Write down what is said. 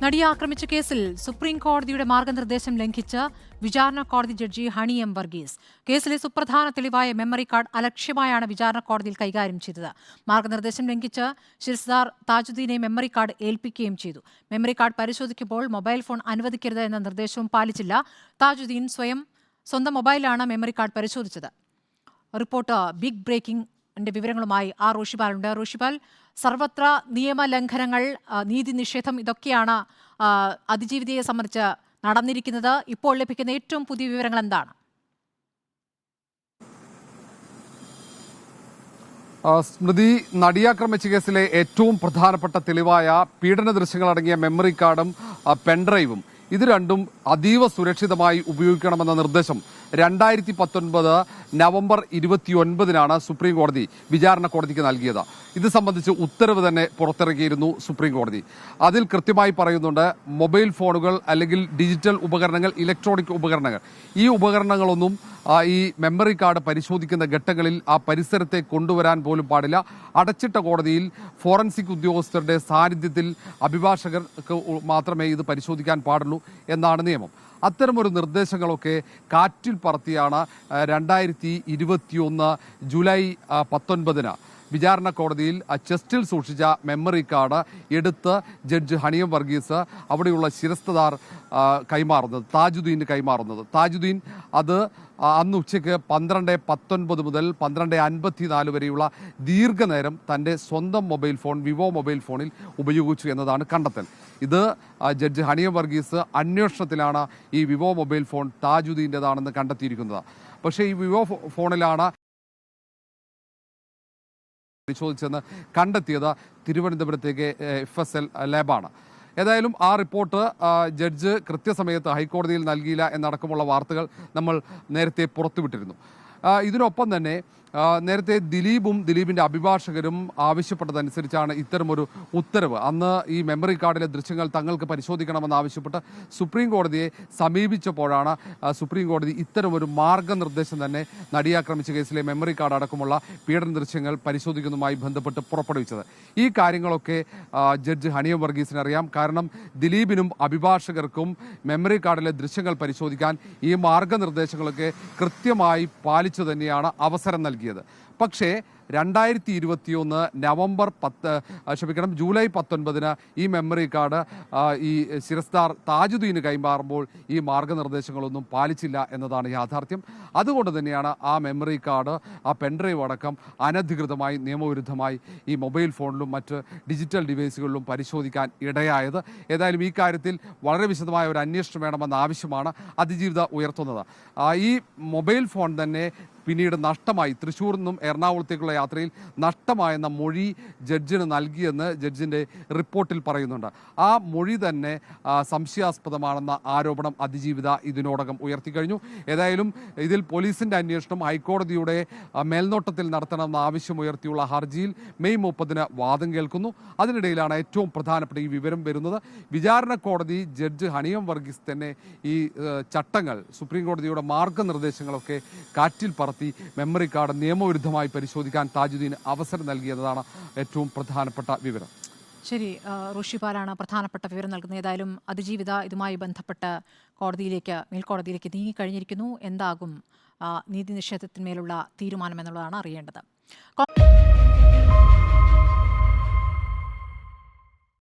നടിയെ ആക്രമിച്ച കേസിൽ സുപ്രീം കോടതിയുടെ മാർഗനിർദ്ദേശം ലംഘിച്ച് വിചാരണ കോടതി ജഡ്ജി ഹണി എം വർഗീസ് കേസിലെ സുപ്രധാന തെളിവായ മെമ്മറി കാർഡ് അലക്ഷ്യമായാണ് വിചാരണ കോടതിയിൽ കൈകാര്യം ചെയ്തത്. മാർഗനിർദ്ദേശം ലംഘിച്ച് ശിർസ്ദാർ താജുദ്ദീനെ മെമ്മറി കാർഡ് ഏൽപ്പിക്കുകയും ചെയ്തു. മെമ്മറി കാർഡ് പരിശോധിക്കുമ്പോൾ മൊബൈൽ ഫോൺ അനുവദിക്കരുത് എന്ന നിർദ്ദേശവും പാലിച്ചില്ല. താജുദ്ദീൻ സ്വന്തം മൊബൈലാണ് മെമ്മറി കാർഡ് പരിശോധിച്ചത്. റിപ്പോർട്ട് ബിഗ് ബ്രേക്കിംഗിന്റെ വിവരങ്ങളുമായി റോഷിപാലുണ്ട്. റോഷിപാൽ, സർവത്ര നിയമലംഘനങ്ങൾ, നീതി നിഷേധം, ഇതൊക്കെയാണ് അതിജീവിതയെ സംബന്ധിച്ച് നടന്നിരിക്കുന്നത്. ഇപ്പോൾ ലഭിക്കുന്ന ഏറ്റവും പുതിയ വിവരങ്ങൾ എന്താണ്? സ്മൃതി, നടിയാക്രമിച്ച കേസിലെ ഏറ്റവും പ്രധാനപ്പെട്ട തെളിവായ പീഡന ദൃശ്യങ്ങളടങ്ങിയ മെമ്മറി കാർഡും പെൻഡ്രൈവും ഇത് രണ്ടും അതീവ സുരക്ഷിതമായി ഉപയോഗിക്കണമെന്ന നിർദ്ദേശം 2019 നവംബർ 29 സുപ്രീം കോടതി വിചാരണ കോടതിക്ക് നൽകിയത്. ഇത് സംബന്ധിച്ച് ഉത്തരവ് തന്നെ പുറത്തിറക്കിയിരുന്നു സുപ്രീം കോടതി. അതിൽ കൃത്യമായി പറയുന്നുണ്ട്, മൊബൈൽ ഫോണുകൾ അല്ലെങ്കിൽ ഡിജിറ്റൽ ഉപകരണങ്ങൾ, ഇലക്ട്രോണിക് ഉപകരണങ്ങൾ, ഈ ഉപകരണങ്ങളൊന്നും ഈ മെമ്മറി കാർഡ് പരിശോധിക്കുന്ന ഘട്ടങ്ങളിൽ ആ പരിസരത്തെ കൊണ്ടുവരാൻ പോലും പാടില്ല. അടച്ചിട്ട കോടതിയിൽ ഫോറൻസിക് ഉദ്യോഗസ്ഥരുടെ സാന്നിധ്യത്തിൽ അഭിഭാഷകർക്ക് മാത്രമേ ഇത് പരിശോധിക്കാൻ പാടുള്ളൂ എന്നാണ് നിയമം. അത്തരമൊരു നിർദ്ദേശങ്ങളൊക്കെ കാറ്റിൽ പറത്തിയാണ് 2021 ജൂലൈ 19 വിചാരണ കോടതിയിൽ ചെസ്റ്റിൽ സൂക്ഷിച്ച മെമ്മറി കാർഡ് എടുത്ത് ജഡ്ജ് ഹണി എം വർഗീസ് അവിടെയുള്ള ശിരസ്തദാർ കൈമാറുന്നത്, താജുദ്ദീന് കൈമാറുന്നത്. താജുദ്ദീൻ അത് അന്ന് ഉച്ചയ്ക്ക് 12:19 മുതൽ 12:54 വരെയുള്ള ദീർഘനേരം തൻ്റെ സ്വന്തം മൊബൈൽ ഫോൺ, വിവോ മൊബൈൽ ഫോണിൽ ഉപയോഗിച്ചു എന്നതാണ് കണ്ടെത്തൽ. ഇത് ജഡ്ജ് ഹണി എം വർഗീസ് അന്വേഷണത്തിലാണ് ഈ വിവോ മൊബൈൽ ഫോൺ താജുദ്ദീൻ്റെതാണെന്ന് കണ്ടെത്തിയിരിക്കുന്നത്. പക്ഷേ ഈ വിവോ ഫോണിലാണ് പരിശോധിച്ചെന്ന് കണ്ടെത്തിയത് തിരുവനന്തപുരത്തേക്ക് FSL ലാബാണ്. ഏതായാലും ആ റിപ്പോർട്ട് ജഡ്ജ് കൃത്യസമയത്ത് ഹൈക്കോടതിയിൽ നൽകിയില്ല എന്നടക്കമുള്ള വാർത്തകൾ നമ്മൾ നേരത്തെ പുറത്തുവിട്ടിരുന്നു. ഇതിനൊപ്പം തന്നെ നേരത്തെ ദിലീപിൻ്റെ അഭിഭാഷകരും ആവശ്യപ്പെട്ടതനുസരിച്ചാണ് ഇത്തരമൊരു ഉത്തരവ്. അന്ന് ഈ മെമ്മറി കാർഡിലെ ദൃശ്യങ്ങൾ തങ്ങൾക്ക് പരിശോധിക്കണമെന്ന് ആവശ്യപ്പെട്ട് സുപ്രീം കോടതിയെ സമീപിച്ചപ്പോഴാണ് സുപ്രീം കോടതി ഇത്തരമൊരു മാർഗനിർദ്ദേശം തന്നെ നടിയാക്രമിച്ച കേസിലെ മെമ്മറി കാർഡ് അടക്കമുള്ള പീഡന ദൃശ്യങ്ങൾ പരിശോധിക്കുന്നതുമായി ബന്ധപ്പെട്ട് പുറപ്പെടുവിച്ചത്. ഈ കാര്യങ്ങളൊക്കെ ജഡ്ജ് ഹണി എം വർഗീസിന് അറിയാം. കാരണം ദിലീപിനും അഭിഭാഷകർക്കും മെമ്മറി കാർഡിലെ ദൃശ്യങ്ങൾ പരിശോധിക്കാൻ ഈ മാർഗനിർദ്ദേശങ്ങളൊക്കെ കൃത്യമായി പാലിച്ചു തന്നെയാണ് അവസരം നൽകിയത്. പക്ഷേ 2021 നവംബർ ജൂലൈ 19 ഈ മെമ്മറി കാർഡ് ഈ ശിരസ്ദാർ താജുദ്ദീന് കൈമാറുമ്പോൾ ഈ മാർഗനിർദ്ദേശങ്ങളൊന്നും പാലിച്ചില്ല എന്നതാണ് യാഥാർത്ഥ്യം. അതുകൊണ്ട് തന്നെയാണ് ആ മെമ്മറി കാർഡ്, ആ പെൻഡ്രൈവ് അടക്കം അനധികൃതമായി, നിയമവിരുദ്ധമായി ഈ മൊബൈൽ ഫോണിലും മറ്റ് ഡിജിറ്റൽ ഡിവൈസുകളിലും പരിശോധിക്കാൻ ഇടയായത്. ഏതായാലും ഈ കാര്യത്തിൽ വളരെ വിശദമായ ഒരു അന്വേഷണം വേണമെന്ന ആവശ്യമാണ് അതിജീവിത ഉയർത്തുന്നത്. ഈ മൊബൈൽ ഫോൺ തന്നെ പിന്നീട് നഷ്ടമായി, തൃശ്ശൂരിൽ നിന്നും എറണാകുളത്തേക്കുള്ള യാത്രയിൽ നഷ്ടമായെന്ന മൊഴി ജഡ്ജിന് നൽകിയെന്ന് ജഡ്ജിൻ്റെ റിപ്പോർട്ടിൽ പറയുന്നുണ്ട്. ആ മൊഴി തന്നെ സംശയാസ്പദമാണെന്ന ആരോപണം അതിജീവിത ഇതിനോടകം ഉയർത്തിക്കഴിഞ്ഞു. ഏതായാലും ഇതിൽ പോലീസിൻ്റെ അന്വേഷണം ഹൈക്കോടതിയുടെ മേൽനോട്ടത്തിൽ നടത്തണമെന്ന ആവശ്യമുയർത്തിയുള്ള ഹർജിയിൽ മെയ് 30 വാദം കേൾക്കുന്നു. അതിനിടയിലാണ് ഏറ്റവും പ്രധാനപ്പെട്ട ഈ വിവരം വരുന്നത്. വിചാരണ കോടതി ജഡ്ജ് ഹണി എം വർഗീസ് തന്നെ ഈ ചട്ടങ്ങൾ, സുപ്രീം കോടതിയുടെ മാർഗനിർദ്ദേശങ്ങളൊക്കെ കാറ്റിൽ പറത്തി മെമ്മറി കാർഡ് നിയമവിരുദ്ധമായി പരിശോധിക്കാൻ താജുദ്ദീന് അവസരം നൽകിയതാണ് ഏറ്റവും പ്രധാനപ്പെട്ട വിവരം. ശരി, റോഷിപാലാണ് പ്രധാനപ്പെട്ട വിവരം നൽകുന്നത്. ഏതായാലും അതിജീവിത ഇതുമായി ബന്ധപ്പെട്ട് മേൽക്കോടതിയിലേക്ക് നീങ്ങിക്കഴിഞ്ഞിരിക്കുന്നു. എന്താകും നീതി നിഷേധത്തിന്മേലുള്ള തീരുമാനം എന്നുള്ളതാണ് അറിയേണ്ടത്.